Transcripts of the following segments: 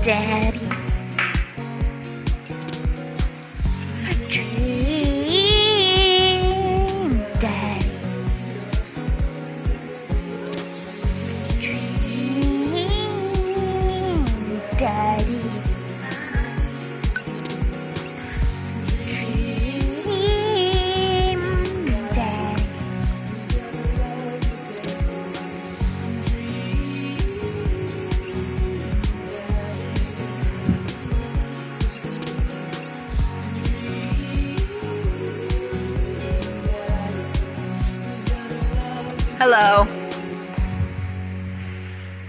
Daddy. Dream Daddy. Dream Daddy. Dream Daddy. Hello.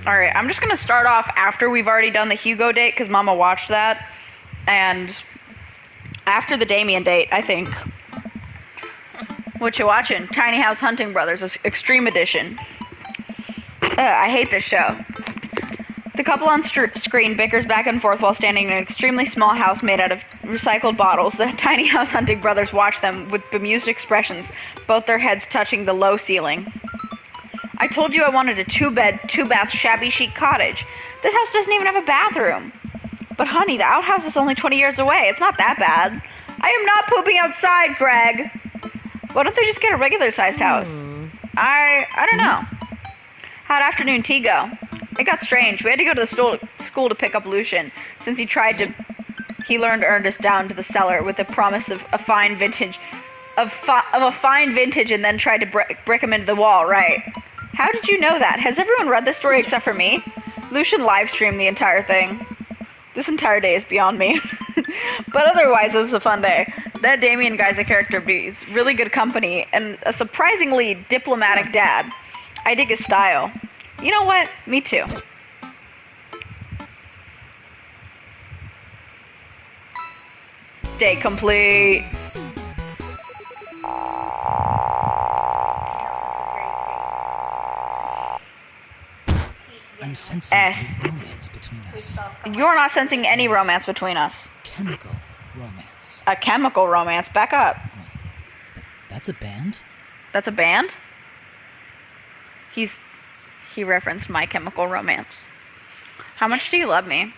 Alright, I'm just gonna start off after we've already done the Hugo date, because Mama watched that, and after the Damien date, I think. What you watching? Tiny House Hunting Brothers, Extreme Edition. I hate this show. The couple on screen bickers back and forth while standing in an extremely small house made out of recycled bottles. The Tiny House Hunting Brothers watch them with bemused expressions, both their heads touching the low ceiling. I told you I wanted a 2-bed, 2-bath, shabby chic cottage. This house doesn't even have a bathroom. But honey, the outhouse is only 20 years away. It's not that bad. I am not pooping outside, Greg. Why don't they just get a regular-sized house? I don't know. How'd afternoon tea go? It got strange. We had to go to the school to pick up Lucian, since he learned Ernest down to the cellar with the promise of a fine vintage, and then tried to brick him into the wall, right? How did you know that? Has everyone read this story except for me? Lucian live-streamed the entire thing. This entire day is beyond me. But otherwise, it was a fun day. That Damien guy's a character, but he's really good company, and a surprisingly diplomatic dad. I dig his style. You know what? Me too. Day complete. I'm sensing a romance between us. You're not sensing any romance between us. Chemical romance. A chemical romance? Back up. Wait, that's a band? That's a band? He referenced My Chemical Romance. How much do you love me?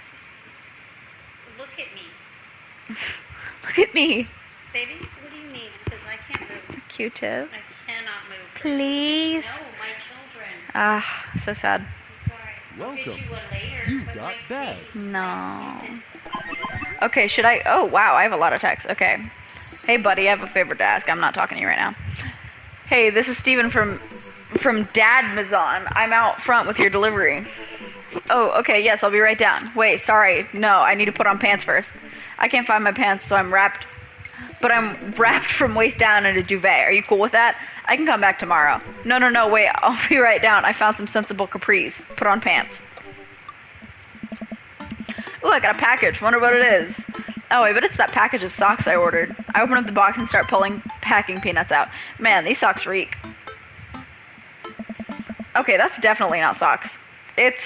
Look at me. Look at me. Baby, what do you mean? Because I can't move. Q-tip. I cannot move. Please. No, my children. Ah, so sad. I'm sorry. Welcome. I'll get you one later, You've but got my bags. kids- No. Okay, should I? Oh, wow, I have a lot of texts. Okay. Hey, buddy, I have a favor to ask. I'm not talking to you right now. Hey, this is Steven from Dad Mazon. I'm out front with your delivery. Oh, okay, yes, I'll be right down. Wait, sorry. No, I need to put on pants first. I can't find my pants, so I'm wrapped from waist down in a duvet. Are you cool with that? I can come back tomorrow. No, wait, I'll be right down. I found some sensible capris. Put on pants. Ooh, I got a package. Wonder what it is. Oh, I bet it's that package of socks I ordered. I open up the box and start pulling packing peanuts out. Man, these socks reek. Okay, that's definitely not socks. It's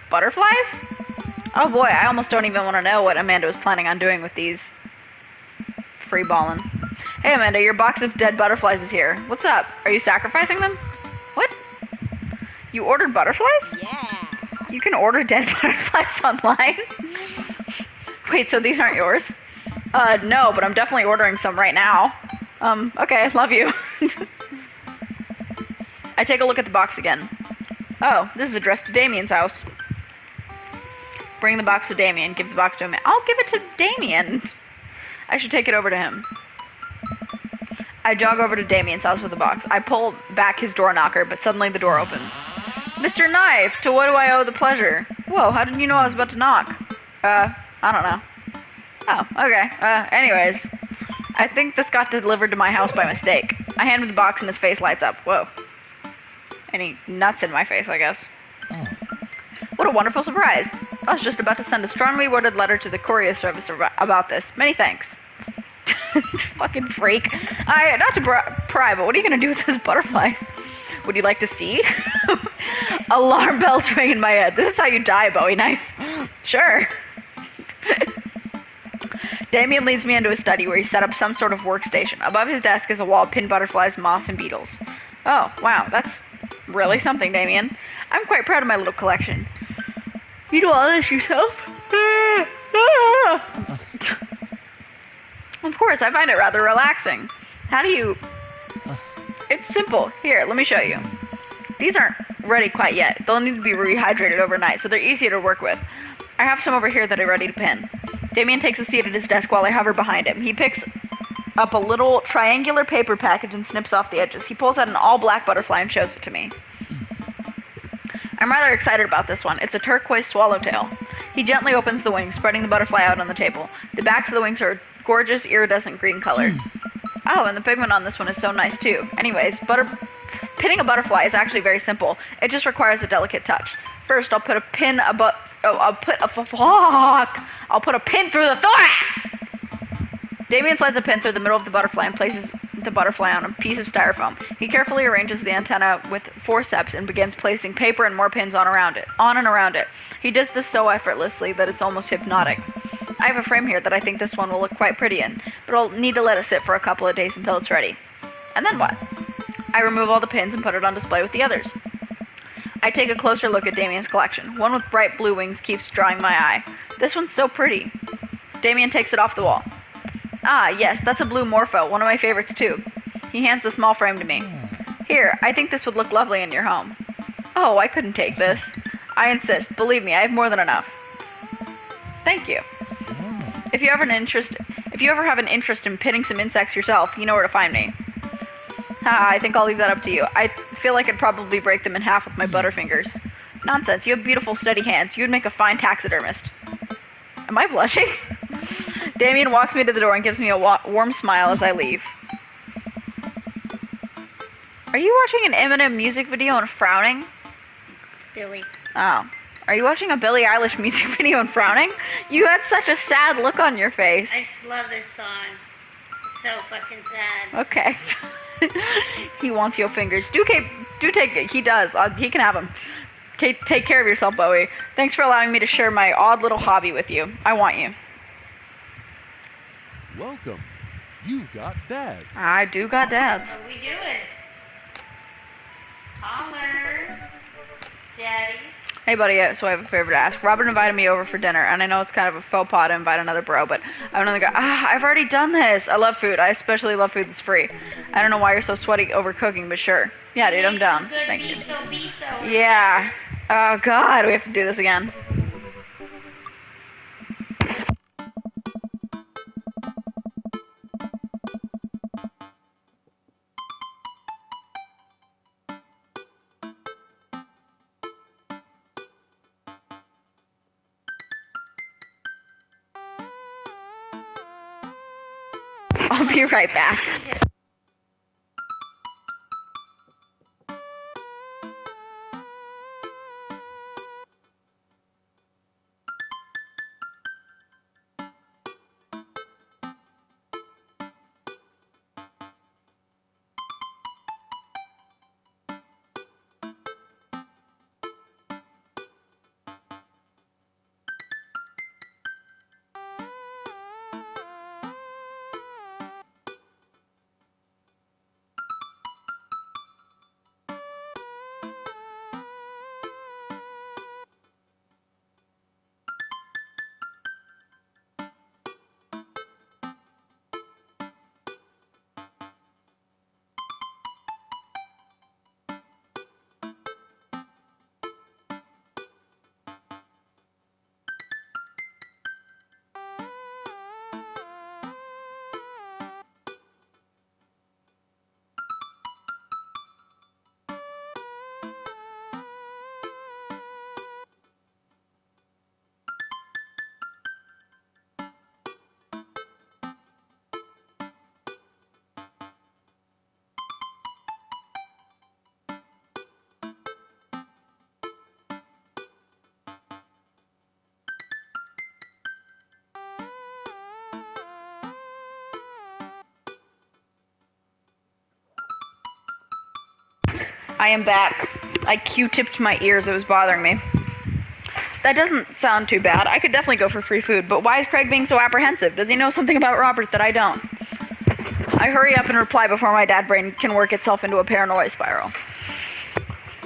butterflies? Oh boy, I almost don't even want to know what Amanda was planning on doing with these. Free ballin'. Hey Amanda, your box of dead butterflies is here. What's up? Are you sacrificing them? What? You ordered butterflies? Yeah. You can order dead butterflies online? Wait, so these aren't yours? No, but I'm definitely ordering some right now. Okay, love you. I take a look at the box again. Oh, this is addressed to Damien's house. Bring the box to Damien. Give the box to him. I'll give it to Damien. I should take it over to him. I jog over to Damien's house with the box. I pull back his door knocker, but suddenly the door opens. Mr. Knife, to what do I owe the pleasure? Whoa, how did you know I was about to knock? I don't know. Oh, okay. Anyways. I think this got delivered to my house by mistake. I hand him the box and his face lights up. Whoa. Any nuts in my face, I guess. Oh, What a wonderful surprise. I was just about to send a strongly worded letter to the courier service about this. Many thanks. Fucking freak. Not to pry, but what are you gonna do with those butterflies? Would you like to see? Alarm bells ring in my head. This is how you die, Bowie knife. Sure. Damien leads me into a study where he set up some sort of workstation. Above his desk is a wall of pinned butterflies, moths, and beetles. Oh, wow, that's really something, Damien. I'm quite proud of my little collection. You do all this yourself? Of course, I find it rather relaxing. How do you... It's simple. Here, let me show you. These aren't ready quite yet. They'll need to be rehydrated overnight, so they're easier to work with. I have some over here that are ready to pin. Damien takes a seat at his desk while I hover behind him. He picks up a little triangular paper package and snips off the edges. He pulls out an all-black butterfly and shows it to me. I'm rather excited about this one. It's a turquoise swallowtail. He gently opens the wings, spreading the butterfly out on the table. The backs of the wings are gorgeous iridescent green color. Oh, and the pigment on this one is so nice too. Anyways, pinning a butterfly is actually very simple. It just requires a delicate touch. First, I'll put a pin I'll put a pin through the thorax! Damien slides a pin through the middle of the butterfly and places the butterfly on a piece of styrofoam. He carefully arranges the antenna with forceps and begins placing paper and more pins on and around it. He does this so effortlessly that it's almost hypnotic. I have a frame here that I think this one will look quite pretty in, but I'll need to let it sit for a couple of days until it's ready. And then what? I remove all the pins and put it on display with the others. I take a closer look at Damien's collection. One with bright blue wings keeps drawing my eye. This one's so pretty. Damien takes it off the wall. Ah, yes, that's a blue morpho, one of my favorites too. He hands the small frame to me. Here, I think this would look lovely in your home. Oh, I couldn't take this. I insist. Believe me, I have more than enough. Thank you. If you ever have an interest in pinning some insects yourself, you know where to find me. I think I'll leave that up to you. I feel like I'd probably break them in half with my butterfingers. Nonsense, you have beautiful, steady hands. You would make a fine taxidermist. Am I blushing? Damien walks me to the door and gives me a warm smile as I leave. Are you watching an Eminem music video and frowning? It's Billy. Oh. Are you watching a Billie Eilish music video and frowning? You had such a sad look on your face. I just love this song. It's so fucking sad. Okay. He wants your fingers. Do take it. He does. He can have them. Okay, take care of yourself, Bowie. Thanks for allowing me to share my odd little hobby with you. I want you. Welcome. You've got dads. I do got dads. What we doing? Holler. Daddy. Hey, buddy, so I have a favor to ask. Robert invited me over for dinner, and I know it's kind of a faux pas to invite another bro, but I'm another guy. I've already done this. I love food. I especially love food that's free. I don't know why you're so sweaty over cooking, but sure. Yeah, dude, I'm down. Thank you. Yeah. Oh, God, we have to do this again. I'll be right back. I am back. I Q-tipped my ears. It was bothering me. That doesn't sound too bad. I could definitely go for free food, but why is Craig being so apprehensive? Does he know something about Robert that I don't? I hurry up and reply before my dad brain can work itself into a paranoia spiral.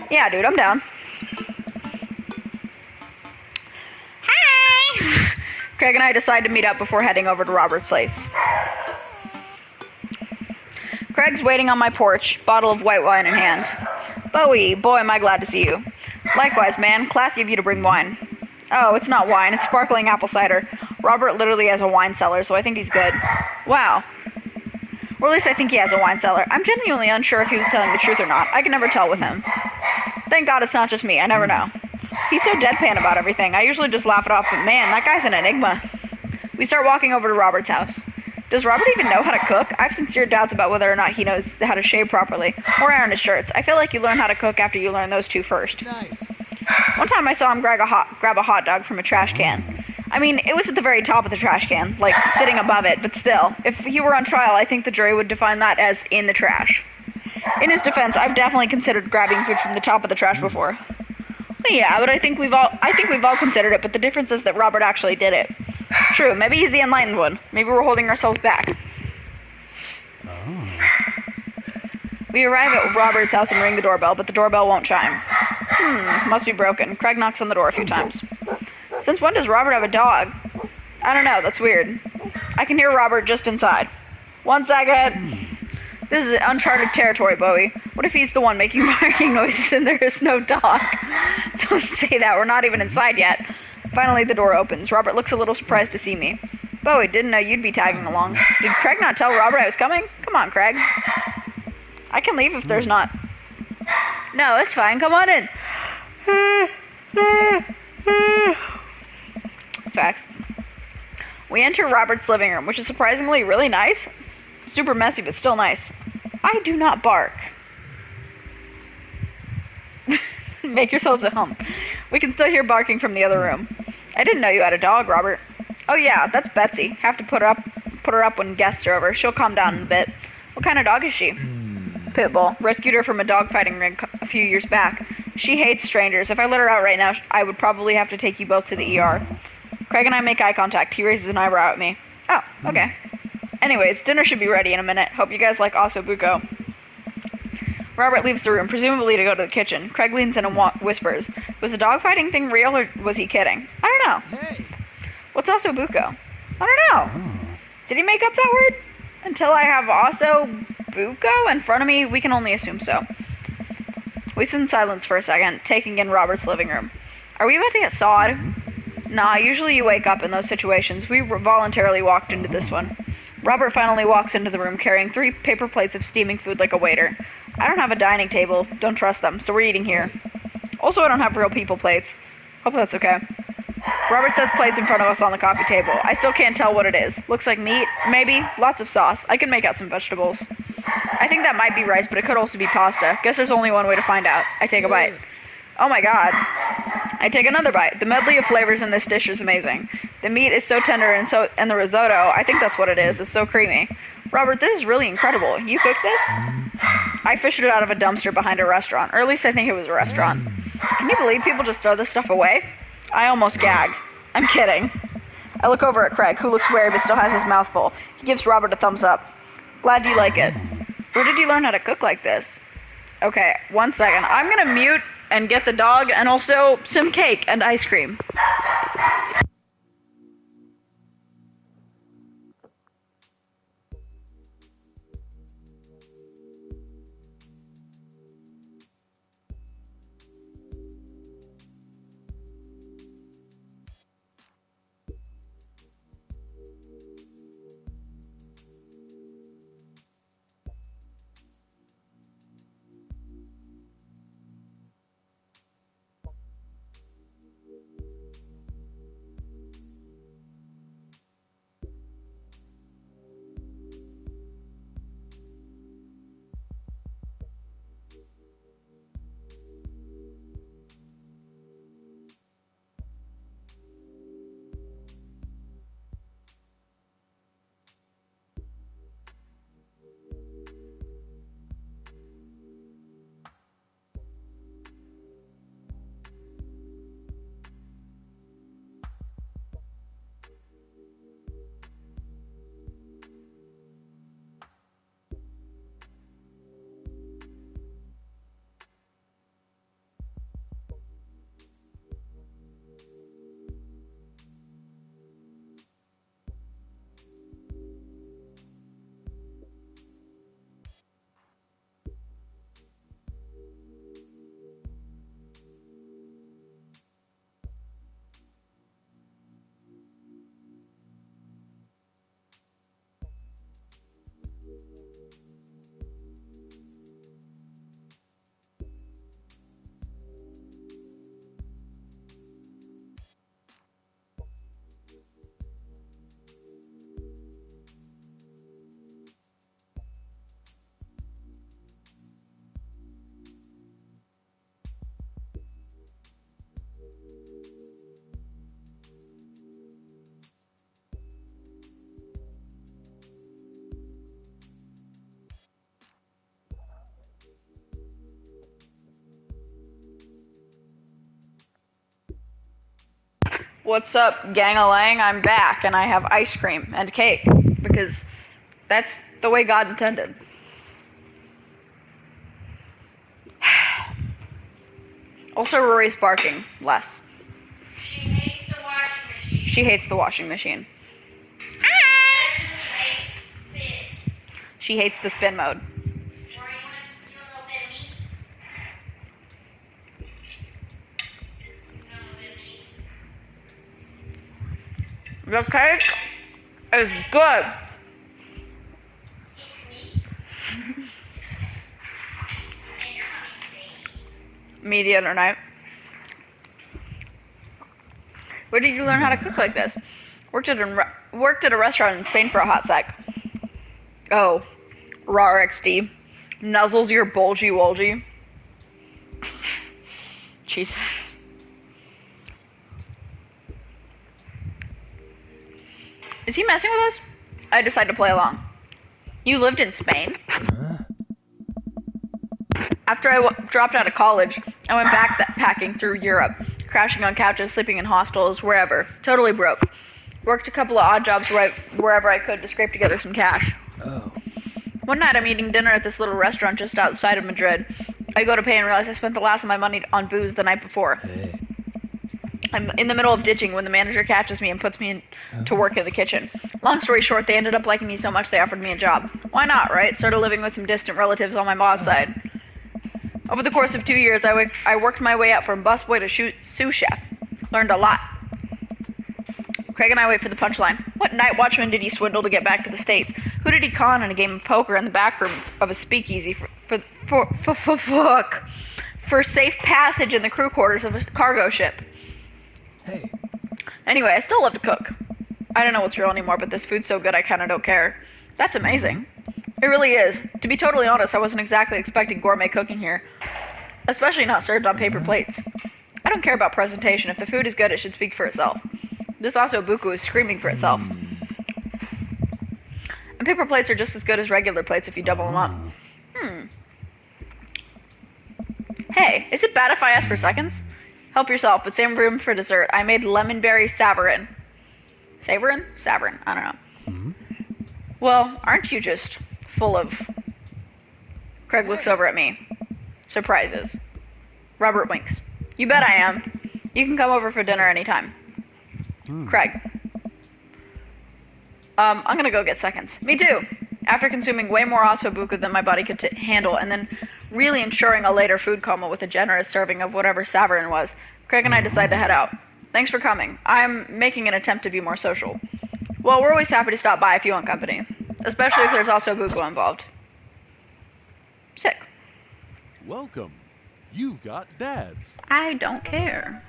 Yeah, dude, I'm down. Craig and I decide to meet up before heading over to Robert's place. Craig's waiting on my porch, bottle of white wine in hand. Bowie, boy, am I glad to see you. Likewise, man, classy of you to bring wine. Oh, it's not wine, it's sparkling apple cider. Robert literally has a wine cellar, so I think he's good. Wow. Or at least I think he has a wine cellar. I'm genuinely unsure if he was telling the truth or not. I can never tell with him. Thank God it's not just me, I never know. He's so deadpan about everything. I usually just laugh it off, but man, that guy's an enigma. We start walking over to Robert's house. Does Robert even know how to cook? I have sincere doubts about whether or not he knows how to shave properly or iron his shirts. I feel like you learn how to cook after you learn those two first. Nice. One time I saw him grab a hot dog from a trash can. I mean, it was at the very top of the trash can, like sitting above it, but still. If he were on trial, I think the jury would define that as in the trash. In his defense, I've definitely considered grabbing food from the top of the trash before. Yeah, but I think we've all considered it, but the difference is that Robert actually did it. True, maybe he's the enlightened one. Maybe we're holding ourselves back. Oh. We arrive at Robert's house and ring the doorbell, but the doorbell won't chime. Must be broken. Craig knocks on the door a few times. Since when does Robert have a dog? I don't know, that's weird. I can hear Robert just inside. 1 second. This is uncharted territory, Bowie. What if he's the one making barking noises and there is no dog? Don't say that, we're not even inside yet. Finally, the door opens. Robert looks a little surprised to see me. Bowie, didn't know you'd be tagging along. Did Craig not tell Robert I was coming? Come on, Craig. I can leave if there's not... No, it's fine. Come on in. Facts. We enter Robert's living room, which is surprisingly really nice. Super messy, but still nice. I do not bark. Make yourselves at home. We can still hear barking from the other room. I didn't know you had a dog, Robert. Oh yeah, that's Betsy. Have to put her up when guests are over. She'll calm down in a bit. What kind of dog is she? Pitbull. Rescued her from a dog fighting ring a few years back. She hates strangers. If I let her out right now, I would probably have to take you both to the ER. Craig and I make eye contact. He raises an eyebrow at me. Oh, okay. Anyways, dinner should be ready in a minute. Hope you guys like ossobuco. Robert leaves the room, presumably to go to the kitchen. Craig leans in and whispers, was the dogfighting thing real or was he kidding? I don't know. Hey. What's ossobuco? I don't know. Did he make up that word? Until I have ossobuco in front of me, we can only assume so. We sit in silence for a second, taking in Robert's living room. Are we about to get sawed? Nah, usually you wake up in those situations. We voluntarily walked into this one. Robert finally walks into the room carrying 3 paper plates of steaming food like a waiter. I don't have a dining table. Don't trust them, so we're eating here. Also, I don't have real people plates. Hope that's okay. Robert sets plates in front of us on the coffee table. I still can't tell what it is. Looks like meat, maybe. Lots of sauce. I can make out some vegetables. I think that might be rice, but it could also be pasta. Guess there's only one way to find out. I take a bite. Oh my god. I take another bite. The medley of flavors in this dish is amazing. The meat is so tender and the risotto, I think that's what it is so creamy. Robert, this is really incredible. You cooked this? I fished it out of a dumpster behind a restaurant, or at least I think it was a restaurant. Can you believe people just throw this stuff away? I almost gag. I'm kidding. I look over at Craig, who looks wary but still has his mouth full. He gives Robert a thumbs up. Glad you like it. Where did you learn how to cook like this? Okay, 1 second. I'm gonna mute and get the dog and also some cake and ice cream. What's up, gang-a-lang? I'm back, and I have ice cream and cake, because that's the way God intended. Also, Rory's barking less. She hates the washing machine. She hates the washing machine. Especially spit. She hates the spin mode. Or you want a little bit of meat? The cake is good. It's meat. And your honey's baby. Me the other night. Where did you learn how to cook like this? Worked at a restaurant in Spain for a hot sec. Oh, raw XD. Nuzzles your bulgy wolgy. Jesus. Is he messing with us? I decided to play along. You lived in Spain? After I dropped out of college, I went backpacking through Europe, crashing on couches, sleeping in hostels, wherever. Totally broke. Worked a couple of odd jobs wherever I could to scrape together some cash. Oh. One night I'm eating dinner at this little restaurant just outside of Madrid. I go to pay and realize I spent the last of my money on booze the night before. Hey. I'm in the middle of ditching when the manager catches me and puts me to work in the kitchen. Long story short, they ended up liking me so much they offered me a job. Why not, right? Started living with some distant relatives on my mom's side. Over the course of 2 years, I worked my way up from busboy to sous chef. Learned a lot. Craig and I wait for the punchline. What night watchman did he swindle to get back to the States? Who did he con in a game of poker in the back room of a speakeasy for safe passage in the crew quarters of a cargo ship? Hey. Anyway, I still love to cook. I don't know what's real anymore, but this food's so good I kinda don't care. That's amazing. It really is. To be totally honest, I wasn't exactly expecting gourmet cooking here. Especially not served on paper plates. I don't care about presentation. If the food is good, it should speak for itself. This ossobuco is screaming for itself. And paper plates are just as good as regular plates if you double them up. Hey, is it bad if I ask for seconds? Help yourself, but save room for dessert. I made lemonberry savarin. Savarin? Savarin. I don't know. Well, aren't you just full of... Craig looks over at me. Surprises. Robert winks. You bet I am. You can come over for dinner anytime. Craig. I'm gonna go get seconds. Me too. After consuming way more ossobuco than my body could handle, and then really ensuring a later food coma with a generous serving of whatever savarin was, Craig and I decide to head out. Thanks for coming. I'm making an attempt to be more social. Well, we're always happy to stop by if you want company. Especially if there's ossobuco involved. Sick. Welcome. You've got dads. I don't care.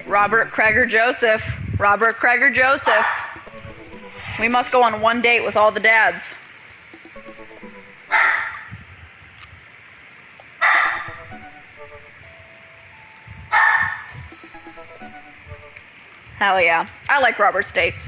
Robert, Craig, or Joseph. Robert, Craig, or Joseph. We must go on one date with all the dads. Hell yeah. I like Robert's dates.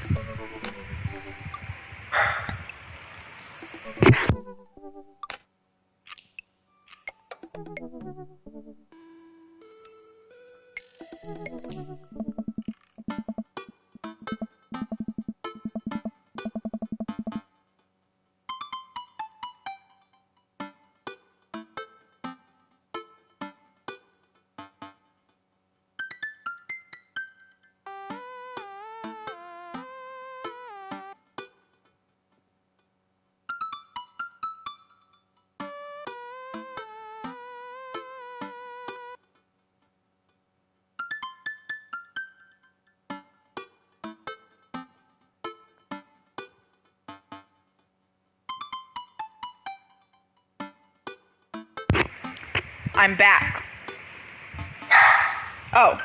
I'm back. Oh.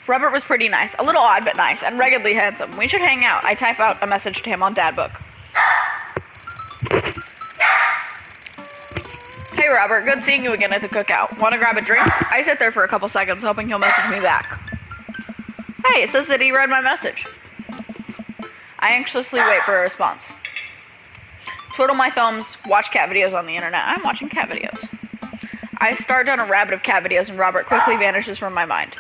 Robert was pretty nice. A little odd, but nice. And ruggedly handsome. We should hang out. I type out a message to him on Dadbook. Hey, Robert, good seeing you again at the cookout. Want to grab a drink? I sit there for a couple seconds, hoping he'll message me back. Hey, it says that he read my message. I anxiously wait for a response. Twiddle my thumbs, watch cat videos on the internet. I'm watching cat videos. I start down a rabbit of cat videos and Robert quickly vanishes from my mind.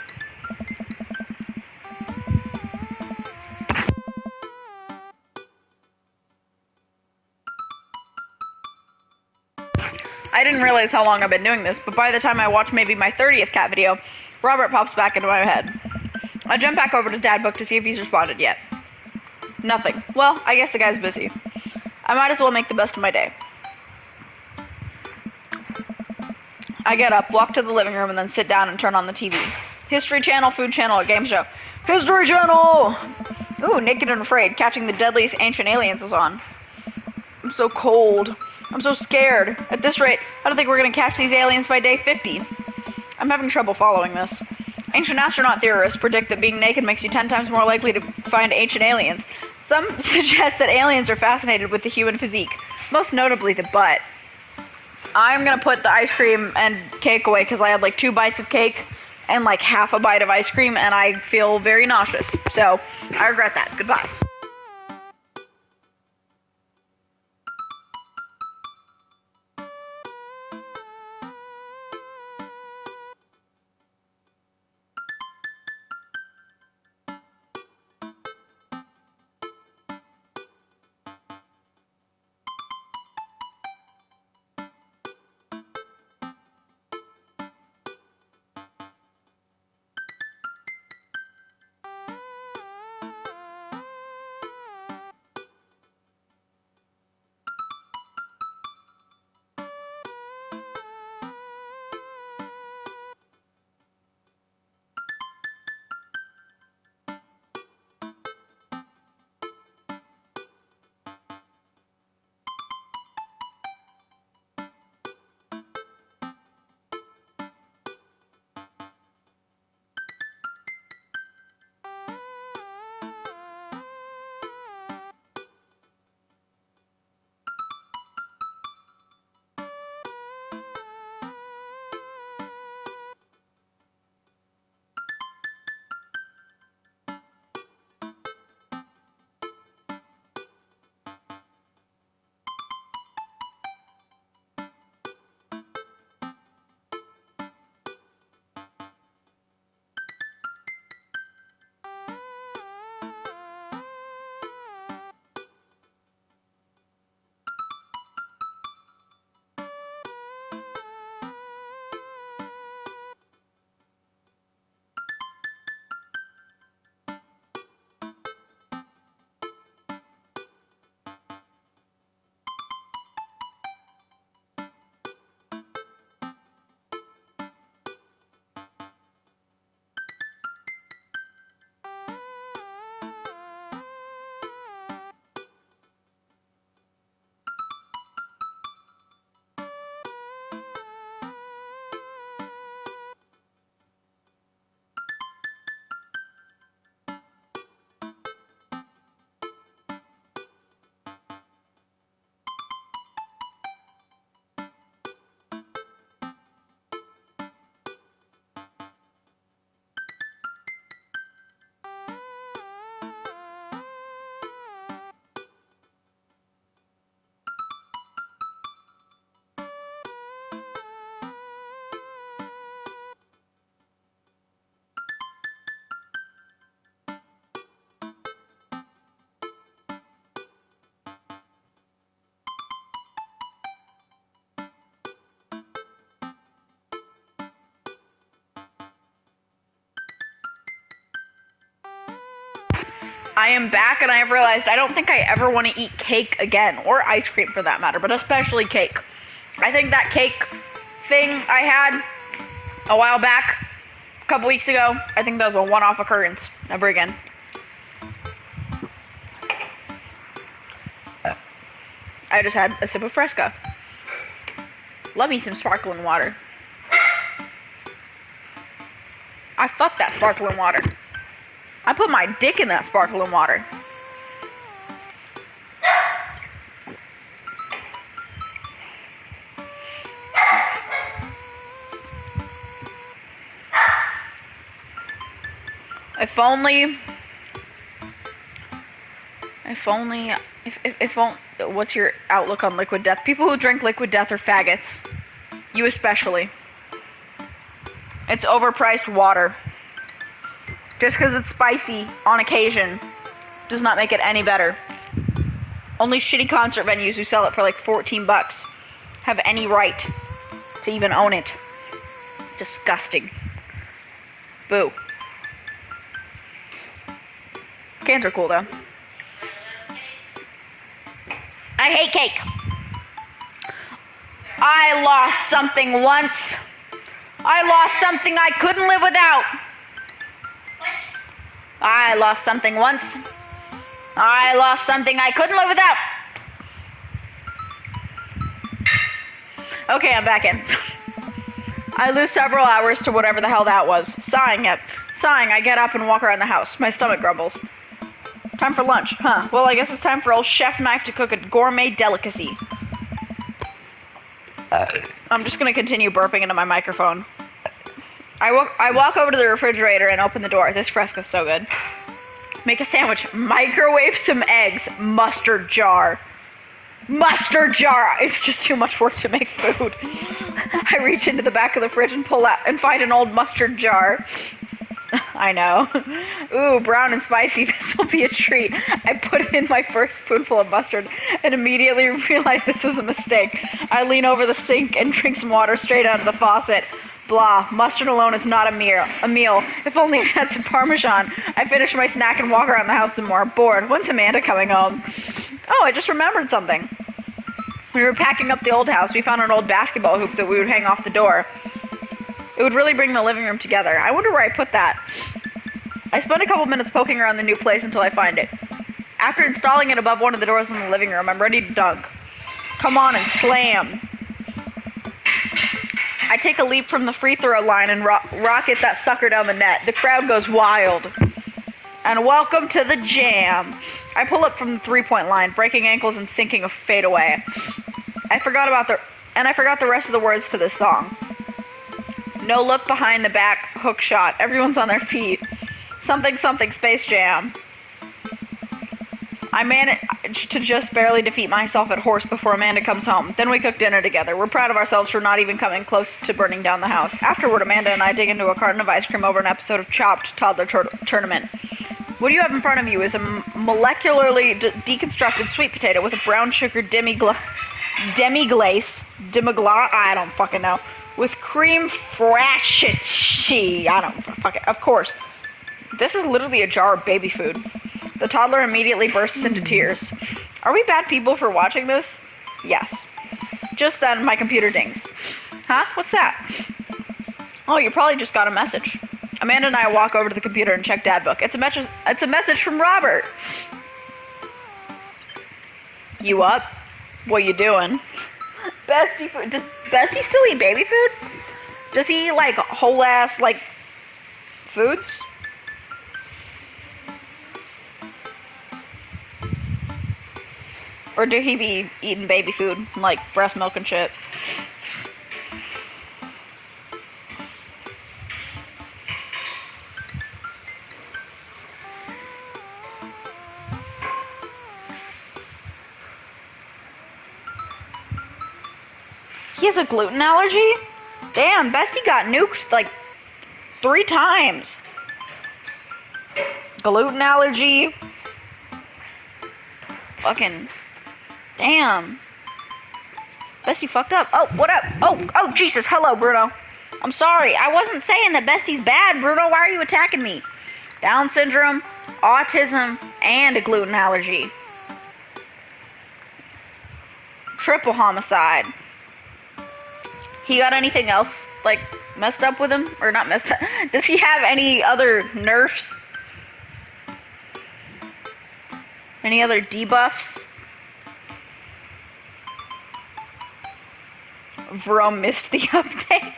I didn't realize how long I've been doing this, but by the time I watch maybe my 30th cat video, Robert pops back into my head. I jump back over to Dadbook to see if he's responded yet. Nothing. Well, I guess the guy's busy. I might as well make the best of my day. I get up, walk to the living room, and then sit down and turn on the TV. History Channel, Food Channel, or Game Show. History Channel! Ooh, Naked and Afraid, Catching the Deadliest Ancient Aliens is on. I'm so cold. I'm so scared. At this rate, I don't think we're gonna catch these aliens by day 50. I'm having trouble following this. Ancient astronaut theorists predict that being naked makes you 10 times more likely to find ancient aliens. Some suggest that aliens are fascinated with the human physique, most notably the butt. I'm gonna put the ice cream and cake away because I had like 2 bites of cake and like half a bite of ice cream and I feel very nauseous. So, I regret that. Goodbye. I am back and I have realized I don't think I ever want to eat cake again, or ice cream for that matter, but especially cake. I think that cake thing I had a while back, a couple weeks ago, I think that was a one-off occurrence. Never again. I just had a sip of Fresca. Love me some sparkling water. I fucked that sparkling water. I put my dick in that sparkling water. If only. What's your outlook on liquid death? People who drink liquid death are faggots. You especially. It's overpriced water. Just because it's spicy on occasion does not make it any better. Only shitty concert venues who sell it for like $14 have any right to even own it. Disgusting. Boo. Cans are cool though. I hate cake. I lost something once. I lost something I couldn't live without. I lost something once. I lost something I couldn't live without. Okay, I'm back in. I lose several hours to whatever the hell that was. Sighing, I get up and walk around the house. My stomach grumbles. Time for lunch, huh? Well, I guess it's time for old Chef Knife to cook a gourmet delicacy. I'm just gonna continue burping into my microphone. I walk over to the refrigerator and open the door. This fresco's so good. Make a sandwich. Microwave some eggs. Mustard jar. Mustard jar! It's just too much work to make food. I reach into the back of the fridge and pull out and find an old mustard jar. I know. Ooh, brown and spicy. This will be a treat. I put in my first spoonful of mustard and immediately realized this was a mistake. I lean over the sink and drink some water straight out of the faucet. Blah. Mustard alone is not a meal. If only I had some Parmesan. I finish my snack and walk around the house some more. Bored. When's Amanda coming home? Oh, I just remembered something. When we were packing up the old house, we found an old basketball hoop that we would hang off the door. It would really bring the living room together. I wonder where I put that. I spent a couple minutes poking around the new place until I find it. After installing it above one of the doors in the living room, I'm ready to dunk. Come on and slam. I take a leap from the free throw line and rocket that sucker down the net. The crowd goes wild. And welcome to the jam. I pull up from the three-point line, breaking ankles and sinking a fadeaway. I forgot the rest of the words to this song. No look behind the back, hook shot. Everyone's on their feet. Something, something, Space Jam. I managed to just barely defeat myself at horse before Amanda comes home. Then we cook dinner together. We're proud of ourselves for not even coming close to burning down the house. Afterward, Amanda and I dig into a carton of ice cream over an episode of Chopped Toddler Tournament. What you have in front of you is a molecularly deconstructed sweet potato with a brown sugar demi-glace, I don't fucking know, with cream fraiche, I don't fucking, of course. This is literally a jar of baby food. The toddler immediately bursts into tears. Are we bad people for watching this? Yes. Just then, my computer dings. Huh? What's that? Oh, you probably just got a message. Amanda and I walk over to the computer and check Dad Book. It's a message from Robert. You up? What you doing? Bestie food. Does Bestie still eat baby food? Does he eat like whole ass like foods? Or do he be eating baby food like breast milk and shit? He has a gluten allergy? Damn, Bestie got nuked like 3 times. Gluten allergy. Fucking. Damn. Bestie fucked up. Oh, what up? Oh, Jesus. Hello, Bruno. I'm sorry. I wasn't saying that Bestie's bad, Bruno. Why are you attacking me? Down syndrome, autism, and a gluten allergy. Triple homicide. He got anything else, like, messed up with him? Or not messed up? Does he have any other nerfs? Any other debuffs? Vero missed the update.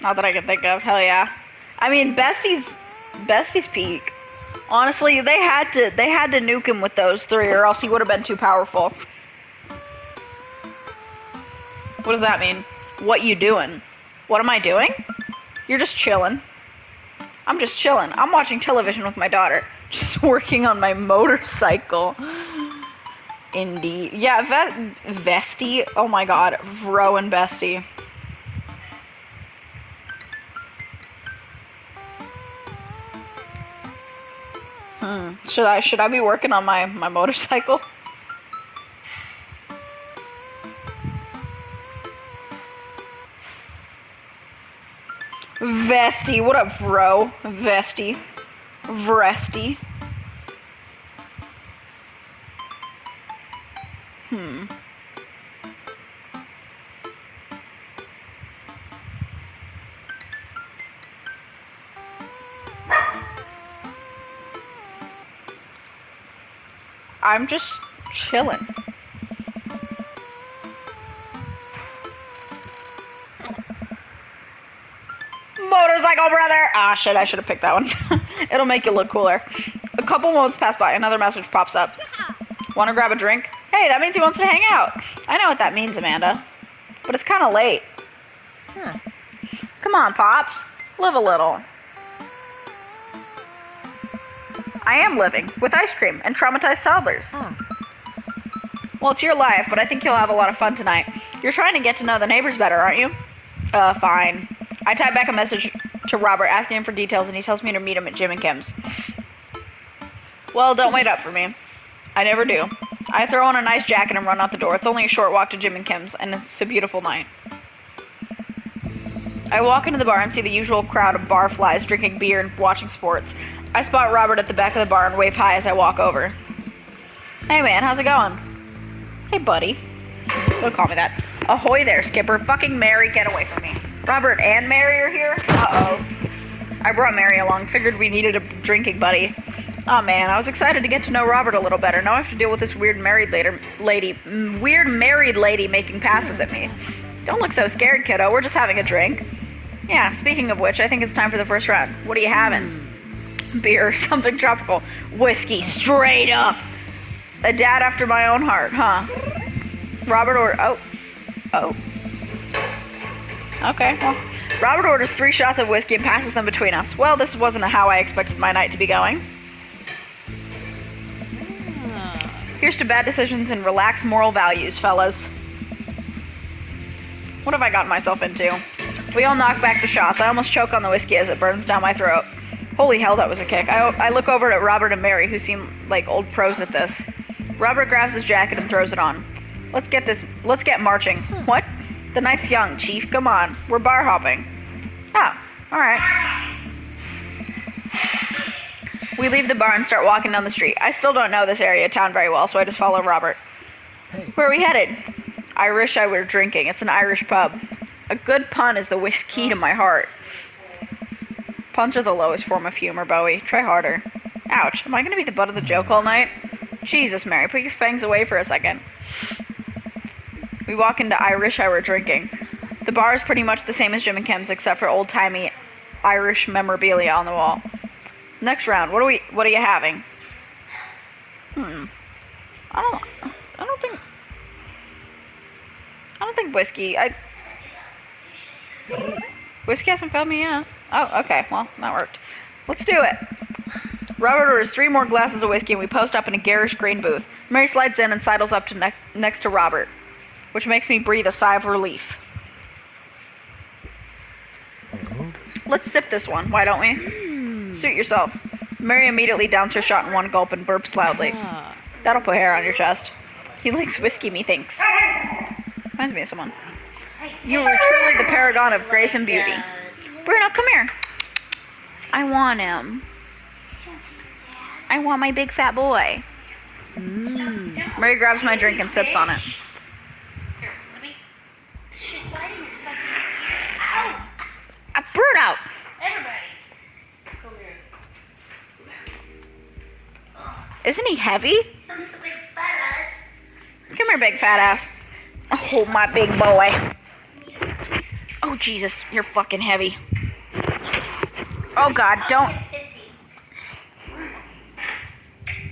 Not that I can think of. Hell yeah. I mean, Bestie's peak. Honestly, they had to nuke him with those 3, or else he would have been too powerful. What does that mean? What you doing? What am I doing? You're just chilling. I'm just chilling. I'm watching television with my daughter. Just working on my motorcycle. Indeed. Yeah, Vesty. Oh my god. Vro and Bestie. Should I be working on my motorcycle? Vesty, what up, bro? Vesty. Vresty. I'm just chilling. Motorcycle brother! Ah, shit, I should have picked that one. It'll make you look cooler. A couple moments pass by, another message pops up. Want to grab a drink? Hey, that means he wants to hang out. I know what that means, Amanda. But it's kind of late. Huh. Come on, Pops. Live a little. I am living, with ice cream and traumatized toddlers. Well, it's your life, but I think you'll have a lot of fun tonight. You're trying to get to know the neighbors better, aren't you? Fine. I type back a message to Robert asking him for details, and he tells me to meet him at Jim and Kim's. Well, don't wait up for me. I never do. I throw on a nice jacket and run out the door. It's only a short walk to Jim and Kim's, and it's a beautiful night. I walk into the bar and see the usual crowd of barflies drinking beer and watching sports. I spot Robert at the back of the bar and wave hi as I walk over. Hey man, how's it going? Hey buddy. Don't call me that. Ahoy there, Skipper. Fucking Mary, get away from me. Robert and Mary are here? Uh-oh. I brought Mary along. Figured we needed a drinking buddy. Oh man, I was excited to get to know Robert a little better. Now I have to deal with this weird married lady making passes at me. Don't look so scared, kiddo. We're just having a drink. Yeah, speaking of which, I think it's time for the first round. What are you having? Beer, something tropical. Whiskey, straight up. A dad after my own heart, huh? Robert Okay, well, Robert orders 3 shots of whiskey and passes them between us. Well, this wasn't how I expected my night to be going. Here's to bad decisions and relaxed moral values, fellas. What have I gotten myself into? We all knock back the shots. I almost choke on the whiskey as it burns down my throat. Holy hell, that was a kick. I look over at Robert and Mary, who seem like old pros at this. Robert grabs his jacket and throws it on. Let's get marching. What? The night's young, Chief. Come on. We're bar hopping. Oh, alright. We leave the bar and start walking down the street. I still don't know this area of town very well, so I just follow Robert. Hey. Where are we headed? I wish I were drinking. It's an Irish pub. A good pun is the whiskey to my heart. Puns are the lowest form of humor, Bowie. Try harder. Ouch. Am I going to be the butt of the joke all night? Jesus, Mary, put your fangs away for a second. We walk into I wish I were drinking. The bar is pretty much the same as Jim and Kim's, except for old-timey Irish memorabilia on the wall. Next round, what are you having? I don't think whiskey. Whiskey hasn't found me yet. Oh, okay. Well, that worked. Let's do it. Robert orders 3 more glasses of whiskey, and we post up in a garish green booth. Mary slides in and sidles up to next to Robert, which makes me breathe a sigh of relief. Let's sip this one, why don't we? Suit yourself. Mary immediately downs her shot in one gulp and burps loudly. That'll put hair on your chest. He likes whiskey, methinks. Reminds me of someone. You are truly the paragon of grace and beauty. Bruno, come here. I want him. I want my big fat boy. Mary grabs my drink and sips on it. Here, let me. She's biting his fucking ear. Ow! Bruno! Everybody, come here. Isn't he heavy? I'm just a big fat ass. Come here, big fat ass. Oh, my big boy. Oh, Jesus, you're fucking heavy. Oh, God, don't.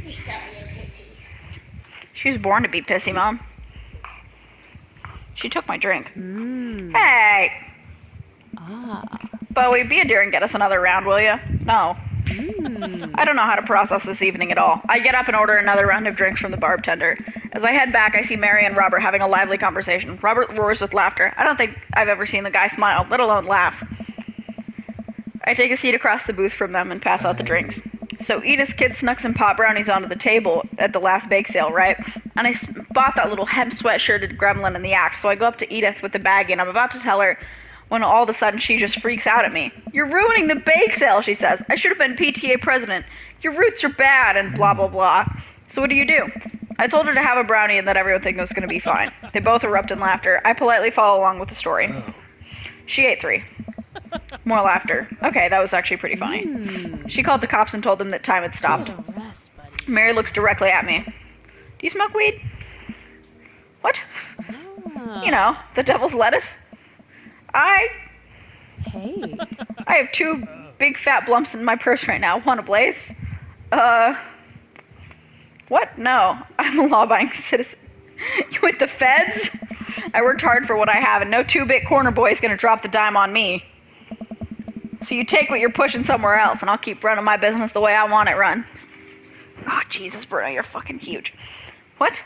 You got me a pissy. She was born to be pissy, Mom. She took my drink. Hey! Bowie, be a dear and get us another round, will you? No. I don't know how to process this evening at all. I get up and order another round of drinks from the bartender. As I head back, I see Mary and Robert having a lively conversation. Robert roars with laughter. I don't think I've ever seen the guy smile, let alone laugh. I take a seat across the booth from them and pass out the drinks. So Edith's kid snuck some pot brownies onto the table at the last bake sale, right? And I bought that little hemp sweatshirted gremlin in the act, so I go up to Edith with the baggie and I'm about to tell her when all of a sudden she just freaks out at me. "You're ruining the bake sale," she says. "I should have been PTA president. Your roots are bad," and blah, blah, blah. So what do? I told her to have a brownie and that everything was going to be fine. They both erupt in laughter. I politely follow along with the story. She ate 3. More laughter. Okay, that was actually pretty funny. She called the cops and told them that time had stopped. Rest, buddy. Mary looks directly at me. "Do you smoke weed?" "What?" Ah. "You know, the devil's lettuce." Hey. I have 2 big fat blumps in my purse right now. Want a blaze? What? No. I'm a law-abiding citizen. You with the feds? I worked hard for what I have, and no 2-bit corner boy is gonna drop the dime on me. So you take what you're pushing somewhere else, and I'll keep running my business the way I want it run. Oh, Jesus, Bruno, you're fucking huge. What?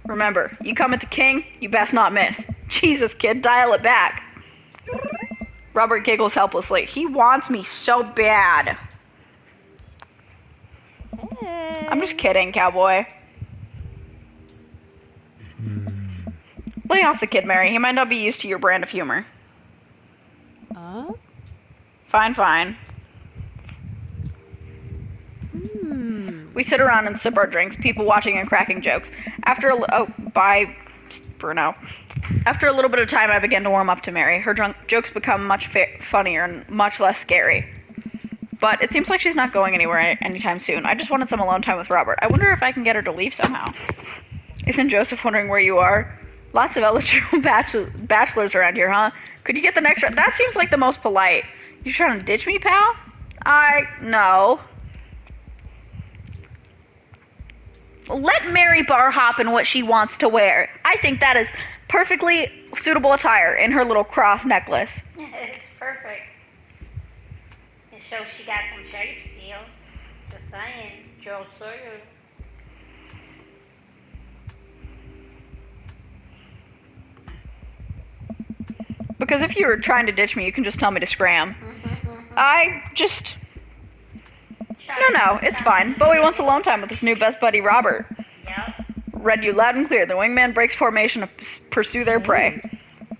Remember, you come at the king, you best not miss. Jesus, kid, dial it back. Robert giggles helplessly. He wants me so bad. Hey. I'm just kidding, cowboy. Lay off the kid, Mary. He might not be used to your brand of humor. Fine. We sit around and sip our drinks, people watching and cracking jokes. Bye, Bruno. After a little bit of time, I begin to warm up to Mary. Her jokes become much funnier and much less scary. But it seems like she's not going anywhere anytime soon. I just wanted some alone time with Robert. I wonder if I can get her to leave somehow. Isn't Joseph wondering where you are? Lots of eligible bachelors around here, huh? Could you get the next round? That seems like the most polite. You trying to ditch me, pal? No. Let Mary bar hop in what she wants to wear. I think that is perfectly suitable attire in her little cross necklace. It's perfect. It shows she got some shape still. Just saying. Joe Sawyer. Because if you were trying to ditch me, you can just tell me to scram. No, it's fine. Bowie wants alone time with his new best buddy, Robert. Yep. Read you loud and clear. The wingman breaks formation to pursue their prey.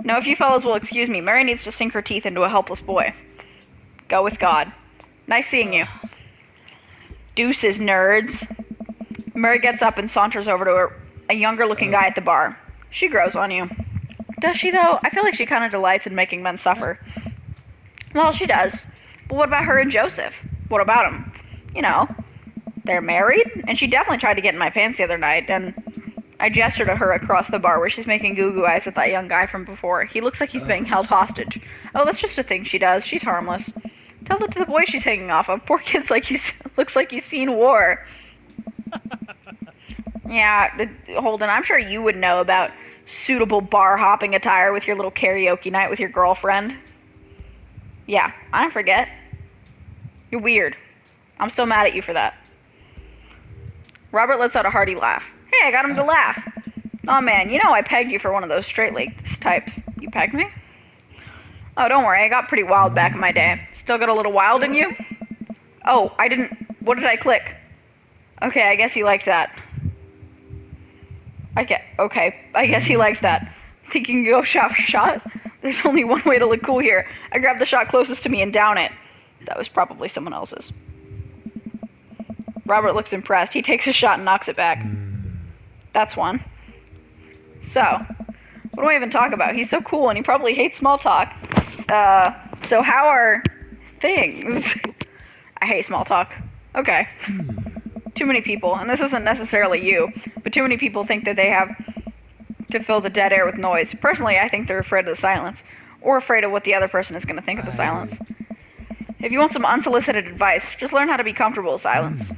Now, if you fellows will excuse me, Mary needs to sink her teeth into a helpless boy. Go with God. Nice seeing you. Deuces, nerds. Mary gets up and saunters over to a younger-looking guy at the bar. She grows on you. Does she, though? I feel like she kind of delights in making men suffer. Well, she does. But what about her and Joseph? What about him? You know, they're married, and she definitely tried to get in my pants the other night, and I gesture to her across the bar where she's making goo-goo eyes with that young guy from before. He looks like he's being held hostage. Oh, that's just a thing she does. She's harmless. Tell it to the boy she's hanging off of. Poor kid's looks like he's seen war. Yeah, Holden, I'm sure you would know about suitable bar-hopping attire with your little karaoke night with your girlfriend. Yeah, I don't forget. You're weird. I'm still mad at you for that. Robert lets out a hearty laugh. Hey, I got him to laugh. Aw, man, you know I pegged you for one of those straight-laced types. You pegged me? Oh, don't worry, I got pretty wild back in my day. Still got a little wild in you? Oh, I didn't... What did I click? Okay, I guess he liked that. Okay, I guess he liked that. Think you can go shot for shot? There's only one way to look cool here. I grab the shot closest to me and down it. That was probably someone else's. Robert looks impressed. He takes a shot and knocks it back. That's one. So, what do I even talk about? He's so cool and he probably hates small talk. So how are things? I hate small talk. Okay. Too many people, and this isn't necessarily you, but too many people think that they have to fill the dead air with noise. Personally, I think they're afraid of the silence, or afraid of what the other person is going to think of the silence. If you want some unsolicited advice, just learn how to be comfortable with silence.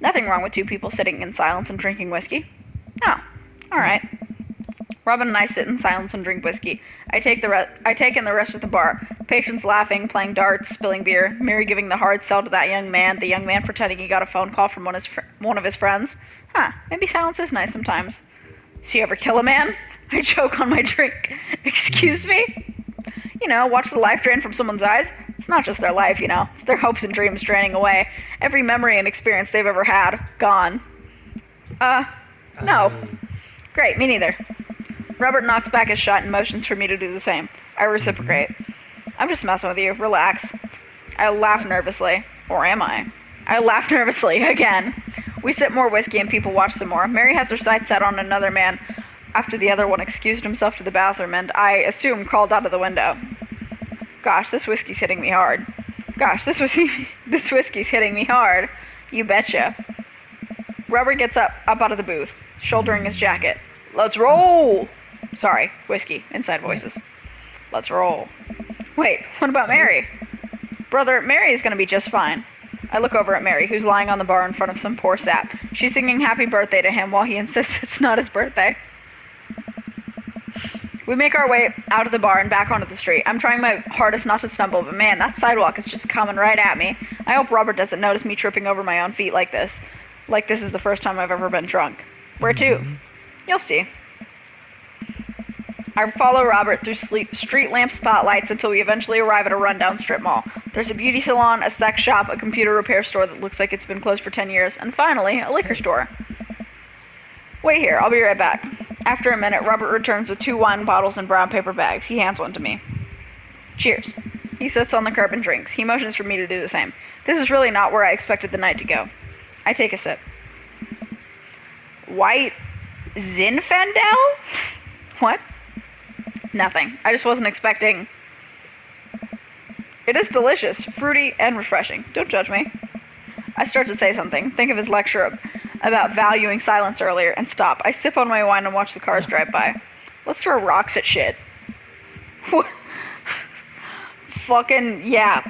Nothing wrong with 2 people sitting in silence and drinking whiskey. Oh, alright. Robin and I sit in silence and drink whiskey. I take in the rest of the bar. Patients laughing, playing darts, spilling beer. Mary giving the hard sell to that young man. The young man pretending he got a phone call from one of his friends. Huh, maybe silence is nice sometimes. So you ever kill a man? I choke on my drink. Excuse me? You know, watch the life drain from someone's eyes. It's not just their life, you know. It's their hopes and dreams draining away. Every memory and experience they've ever had, gone. No. Great, me neither. Robert knocks back his shot and motions for me to do the same. I reciprocate. I'm just messing with you. Relax. I laugh nervously. Or am I? I laugh nervously, again. We sip more whiskey and people watch some more. Mary has her sights set on another man after the other one excused himself to the bathroom and, I assume, crawled out of the window. Gosh, this whiskey's hitting me hard. Gosh, this whiskey's hitting me hard. You betcha. Robert gets up out of the booth, shouldering his jacket. Let's roll! Sorry, whiskey, inside voices. Let's roll. Wait, what about Mary? Brother, Mary is gonna be just fine. I look over at Mary, who's lying on the bar in front of some poor sap. She's singing happy birthday to him while he insists it's not his birthday. We make our way out of the bar and back onto the street. I'm trying my hardest not to stumble, but man, that sidewalk is just coming right at me. I hope Robert doesn't notice me tripping over my own feet like this. Like this is the first time I've ever been drunk. Where to? You'll see. I follow Robert through street lamp spotlights until we eventually arrive at a rundown strip mall. There's a beauty salon, a sex shop, a computer repair store that looks like it's been closed for 10 years, and finally, a liquor store. Wait here, I'll be right back. After a minute, Robert returns with 2 wine bottles in brown paper bags. He hands one to me. Cheers. He sits on the curb and drinks. He motions for me to do the same. This is really not where I expected the night to go. I take a sip. White Zinfandel? What? Nothing. I just wasn't expecting. It is delicious, fruity, and refreshing. Don't judge me. I start to say something, think of his lecture about valuing silence earlier, and stop. I sip on my wine and watch the cars drive by. Let's throw rocks at shit. What? Fucking, yeah.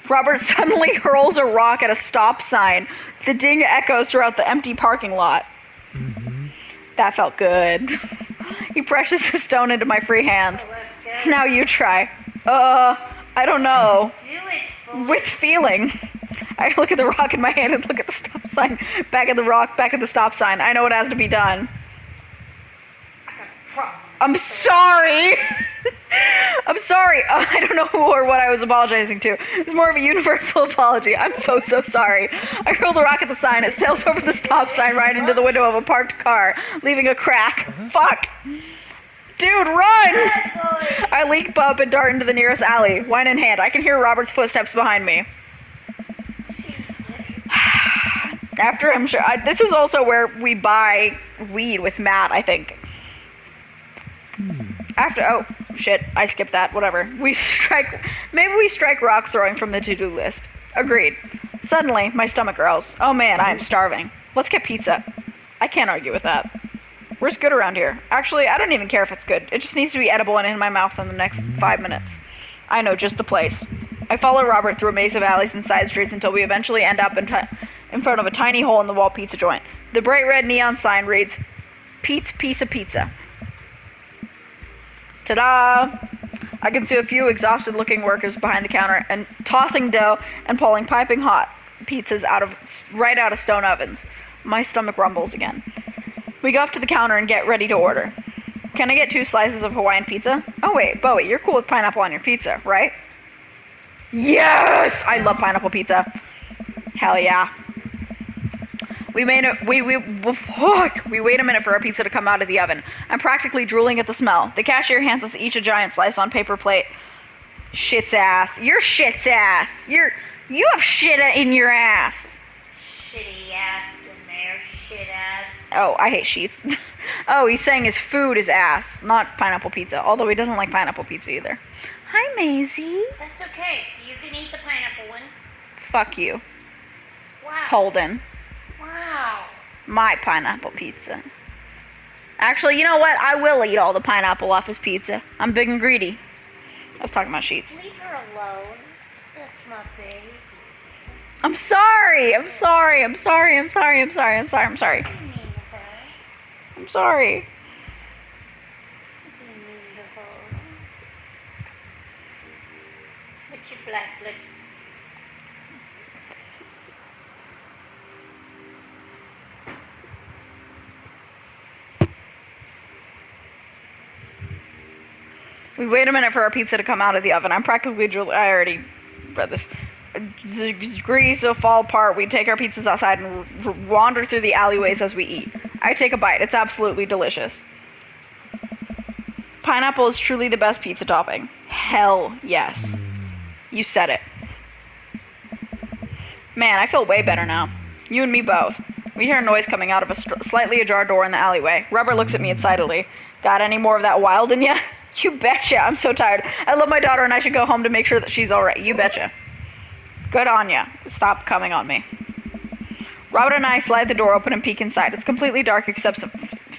Robert suddenly hurls a rock at a stop sign. The ding echoes throughout the empty parking lot. That felt good. He presses the stone into my free hand. Oh, let's go. Now you try. I don't know. Do it, fool. With feeling. I look at the rock in my hand and look at the stop sign. Back at the rock, back at the stop sign. I know what has to be done. I got a problem. I'm sorry. I'm sorry. I don't know who or what I was apologizing to. It's more of a universal apology. I'm so sorry. I hurl the rock at the sign. It sails over the stop sign right into the window of a parked car, leaving a crack. Fuck. Dude, run! I leap up and dart into the nearest alley, wine in hand. I can hear Robert's footsteps behind me. After I'm sure, this is also where we buy weed with Matt, I think. After, oh, shit, I skipped that, whatever. Maybe we strike rock throwing from the to-do list. Agreed. Suddenly, my stomach growls. Oh man, I am starving. Let's get pizza. I can't argue with that. Where's good around here? Actually, I don't even care if it's good. It just needs to be edible and in my mouth in the next 5 minutes. I know just the place. I follow Robert through a maze of alleys and side streets until we eventually end up in front of a tiny hole-in-the-wall pizza joint. The bright red neon sign reads, Pete's Piece of Pizza. Ta-da! I can see a few exhausted-looking workers behind the counter and tossing dough and pulling piping hot pizzas right out of stone ovens. My stomach rumbles again. We go up to the counter and get ready to order. Can I get 2 slices of Hawaiian pizza? Oh wait, Bowie, you're cool with pineapple on your pizza, right? Yes! I love pineapple pizza. Hell yeah. We wait a minute for our pizza to come out of the oven. I'm practically drooling at the smell. The cashier hands us each a giant slice on paper plate. Shit's ass. You're shit's ass. You have shit in your ass. Shitty ass in there, shit ass. Oh, I hate sheets. Oh, he's saying his food is ass, not pineapple pizza. Although he doesn't like pineapple pizza either. Hi, Maisie. That's okay. You can eat the pineapple one. Fuck you. Wow. Holden. Wow. My pineapple pizza. Actually, you know what? I will eat all the pineapple off his pizza. I'm big and greedy. I was talking about sheets. Leave her alone. That's my baby. I'm sorry. I'm sorry. I'm sorry. I'm sorry. I'm sorry. I'm sorry. I'm sorry. I didn't mean to hurt. I'm sorry. I didn't mean to hurt. flat flips. We wait a minute for our pizza to come out of the oven. I'm practically I already read this. Degrees will fall apart. We take our pizzas outside and wander through the alleyways as we eat. I take a bite. It's absolutely delicious. Pineapple is truly the best pizza topping. Hell yes. You said it. Man, I feel way better now. You and me both. We hear a noise coming out of a slightly ajar door in the alleyway. Robert looks at me excitedly. Got any more of that wild in ya? You betcha. I'm so tired. I love my daughter and I should go home to make sure that she's alright. You betcha. Good on ya. Stop coming on me. Robert and I slide the door open and peek inside. It's completely dark except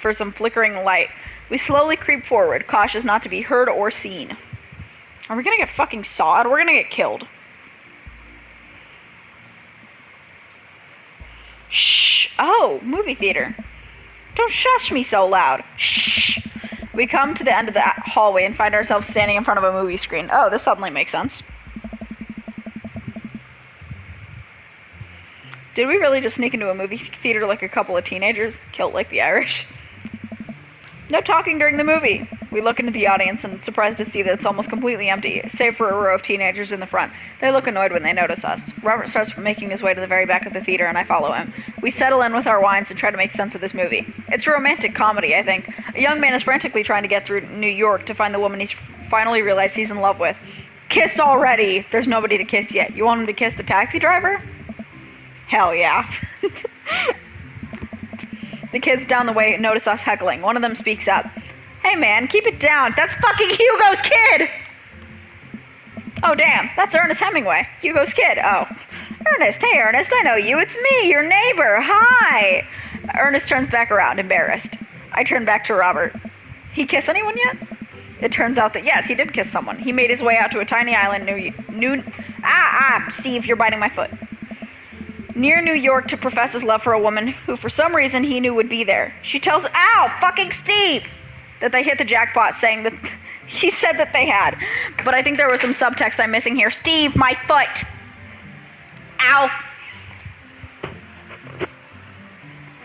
for some flickering light. We slowly creep forward, cautious not to be heard or seen. Are we gonna get fucking sawed? We're gonna get killed. Shh. Oh, movie theater. Don't shush me so loud. Shh. We come to the end of the hallway and find ourselves standing in front of a movie screen. Oh, this suddenly makes sense. Did we really just sneak into a movie theater like a couple of teenagers? Kilt like the Irish? No talking during the movie. We look into the audience and surprised to see that it's almost completely empty, save for a row of teenagers in the front. They look annoyed when they notice us. Robert starts making his way to the very back of the theater and I follow him. We settle in with our wines and try to make sense of this movie. It's a romantic comedy, I think. A young man is frantically trying to get through New York to find the woman he's finally realized he's in love with. Kiss already! There's nobody to kiss yet. You want him to kiss the taxi driver? Hell yeah. The kids down the way notice us heckling. One of them speaks up. Hey man, keep it down. That's fucking Hugo's kid! Oh damn, that's Ernest Hemingway. Hugo's kid. Oh. Ernest, hey Ernest, I know you. It's me, your neighbor. Hi. Ernest turns back around, embarrassed. I turn back to Robert. He kiss anyone yet? It turns out that yes, he did kiss someone. He made his way out to a tiny island Steve, you're biting my foot. Near New York to profess his love for a woman who for some reason he knew would be there. She tells, ow, fucking Steve, that they hit the jackpot, saying that he said that they had. But I think there was some subtext I'm missing here. Steve, my foot. Ow. I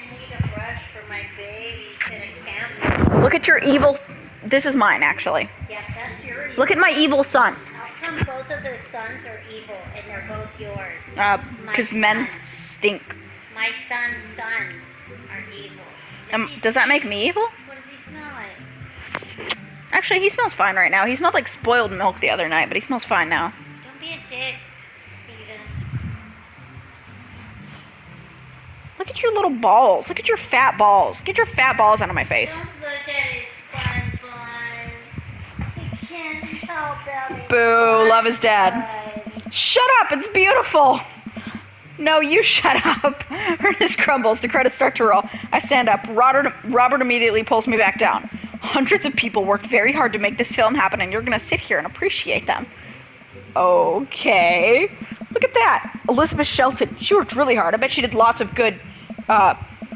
need a brush for my baby to the camera. Look at your evil... This is mine, actually. Yeah, that's yours. Look at my evil son. How come both of the sons are evil and they're both yours? Because men stink. My son's sons are evil. Does that make me evil? What does he smell like? Actually, he smells fine right now. He smelled like spoiled milk the other night, but he smells fine now. Don't be a dick, Steven. Look at your little balls. Look at your fat balls. Get your fat balls out of my face. Don't look at his fun buns. He can't help it. Boo, love is dead. Shut up, it's beautiful. No, you shut up. Ernest crumbles. The credits start to roll. I stand up. Robert immediately pulls me back down. Hundreds of people worked very hard to make this film happen, and you're going to sit here and appreciate them. Okay. Look at that. Elizabeth Shelton. She worked really hard. I bet she did lots of good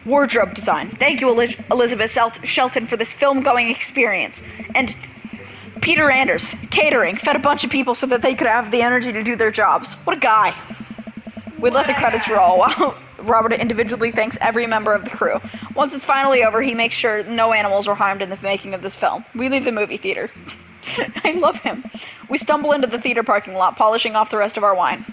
wardrobe design. Thank you, Elizabeth Shelton, for this film-going experience. And Peter Anders, catering, fed a bunch of people so that they could have the energy to do their jobs. What a guy. We let the credits roll while Robert individually thanks every member of the crew. Once it's finally over, he makes sure no animals were harmed in the making of this film. We leave the movie theater. I love him. We stumble into the theater parking lot, polishing off the rest of our wine.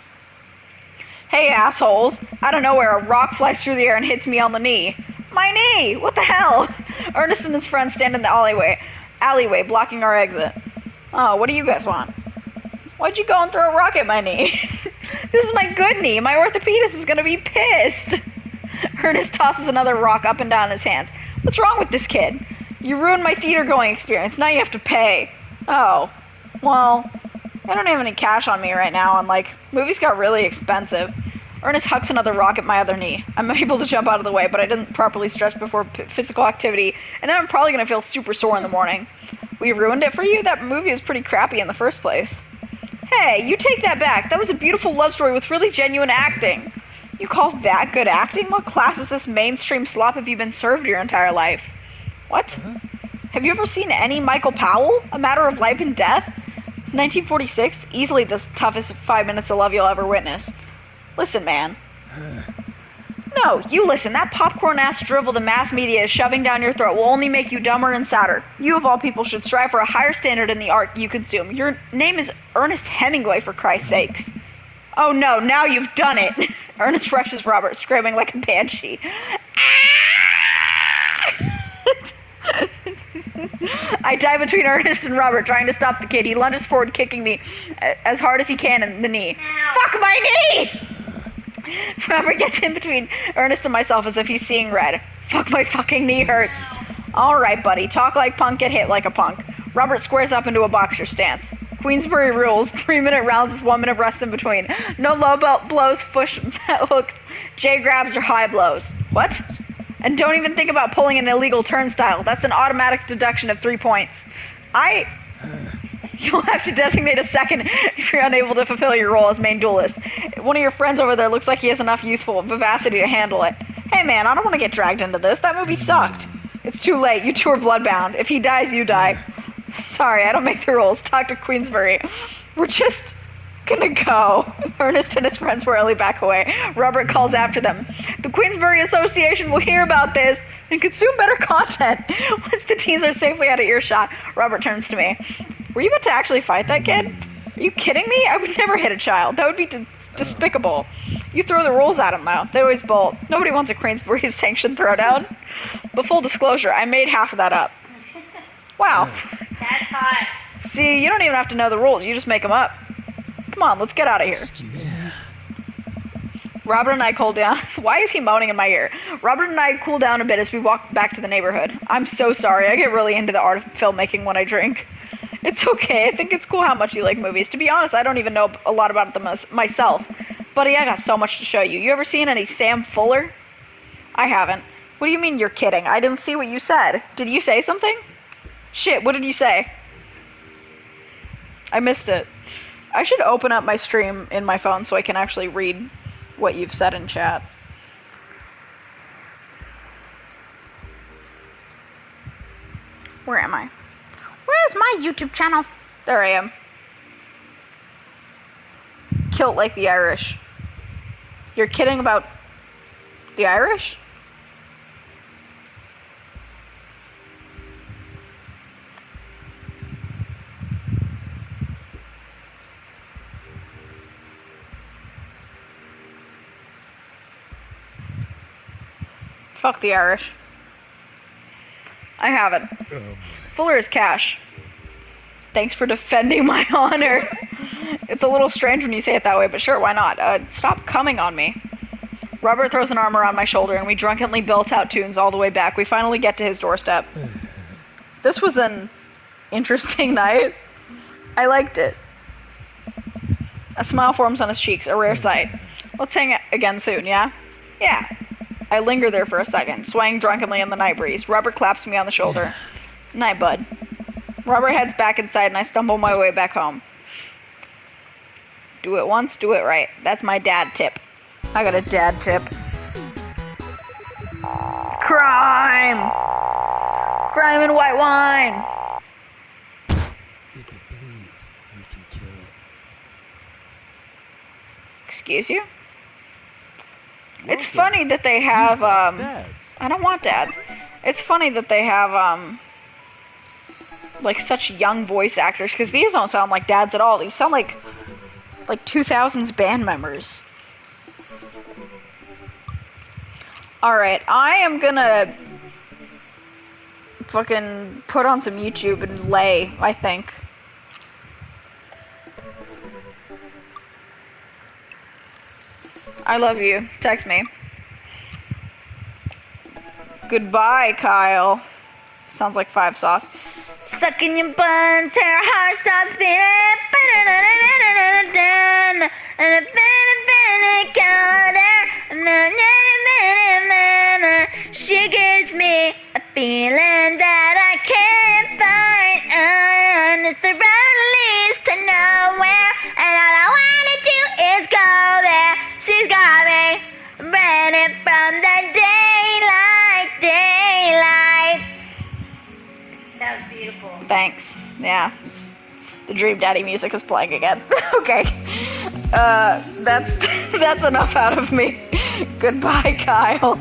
Hey, assholes. Out of nowhere, a rock flies through the air and hits me on the knee. My knee! What the hell? Ernest and his friends stand in the alleyway, blocking our exit. Oh, what do you guys want? Why'd you go and throw a rock at my knee? This is my good knee. My orthopedist is gonna be pissed. Ernest tosses another rock up and down his hands. What's wrong with this kid? You ruined my theater-going experience. Now you have to pay. Oh. Well, I don't have any cash on me right now, and, movies got really expensive. Ernest hucks another rock at my other knee. I'm able to jump out of the way, but I didn't properly stretch before physical activity, and then I'm probably gonna feel super sore in the morning. We ruined it for you? That movie was pretty crappy in the first place. Hey, you take that back. That was a beautiful love story with really genuine acting. You call that good acting? What class is this mainstream slop have you been served your entire life? What? Have you ever seen any Michael Powell? A Matter of Life and Death? 1946? Easily the toughest 5 minutes of love you'll ever witness. Listen, man. No, you listen. That popcorn-ass drivel the mass media is shoving down your throat will only make you dumber and sadder. You, of all people, should strive for a higher standard in the art you consume. Your name is Ernest Hemingway, for Christ's sakes. Oh no, now you've done it! Ernest rushes Robert, screaming like a banshee. I dive between Ernest and Robert, trying to stop the kid. He lunges forward, kicking me as hard as he can in the knee. Fuck my knee! Robert gets in between Ernest and myself as if he's seeing red. Fuck, my fucking knee hurts. Alright, buddy. Talk like punk, get hit like a punk. Robert squares up into a boxer stance. Queensbury rules. 3-minute rounds with 1 minute rest in between. No low belt blows, push hooks, J grabs, or high blows. What? And don't even think about pulling an illegal turnstile. That's an automatic deduction of 3 points. You'll have to designate a second if you're unable to fulfill your role as main duelist. One of your friends over there looks like he has enough youthful vivacity to handle it. Hey man, I don't want to get dragged into this. That movie sucked. It's too late. You two are bloodbound. If he dies, you die. Sorry, I don't make the rules. Talk to Queensbury. We're just gonna go. Ernest and his friends warily back away. Robert calls after them. The Queensbury Association will hear about this and consume better content. Once the teens are safely out of earshot, Robert turns to me. Were you about to actually fight that kid? Are you kidding me? I would never hit a child. That would be despicable. You throw the rules at them, though. They always bolt. Nobody wants a Queensbury sanctioned throwdown. But full disclosure, I made half of that up. Wow. That's hot. See, you don't even have to know the rules. You just make them up. Come on, let's get out of here. Excuse me. Robert and I cool down. Why is he moaning in my ear? Robert and I cool down a bit as we walk back to the neighborhood. I'm so sorry. I get really into the art of filmmaking when I drink. It's okay. I think it's cool how much you like movies. To be honest, I don't even know a lot about them myself. Buddy, I got so much to show you. You ever seen any Sam Fuller? I haven't. What do you mean you're kidding? I didn't see what you said. Did you say something? Shit, what did you say? I missed it. I should open up my stream in my phone so I can actually read what you've said in chat. Where am I? Where's my YouTube channel? There I am. Kilt like the Irish. You're kidding about the Irish? Fuck the Irish. I haven't. Fuller is cash. Thanks for defending my honor. It's a little strange when you say it that way, but sure, why not? Stop coming on me. Robert throws an arm around my shoulder, and we drunkenly belt out tunes all the way back. We finally get to his doorstep. This was an interesting night. I liked it. A smile forms on his cheeks, a rare sight. Let's hang out again soon, yeah? Yeah. I linger there for a second, swaying drunkenly in the night breeze. Robert claps me on the shoulder. Night, bud. Robert heads back inside, and I stumble my way back home. Do it once, do it right. That's my dad tip. I got a dad tip. Crime! Crime and white wine! If it bleeds, we can kill it. Excuse you? It's Welcome. funny that they have, You've got dads. I don't want dads. It's funny that they have, like, such young voice actors, because these don't sound like dads at all. These sound like 2000s band members. Alright, I am gonna fucking put on some YouTube and lay, I think. I love you. Text me. Goodbye, Kyle. Sounds like 5 Sauce. Sucking your butt until your heart stops beating. She gives me a feeling that I can't find. And it's the road leads to nowhere. And all I wanna do is go there. She's got me running from the daylight. That was beautiful. Thanks. Yeah. The Dream Daddy music is playing again. Okay. That's enough out of me. Goodbye, Kyle.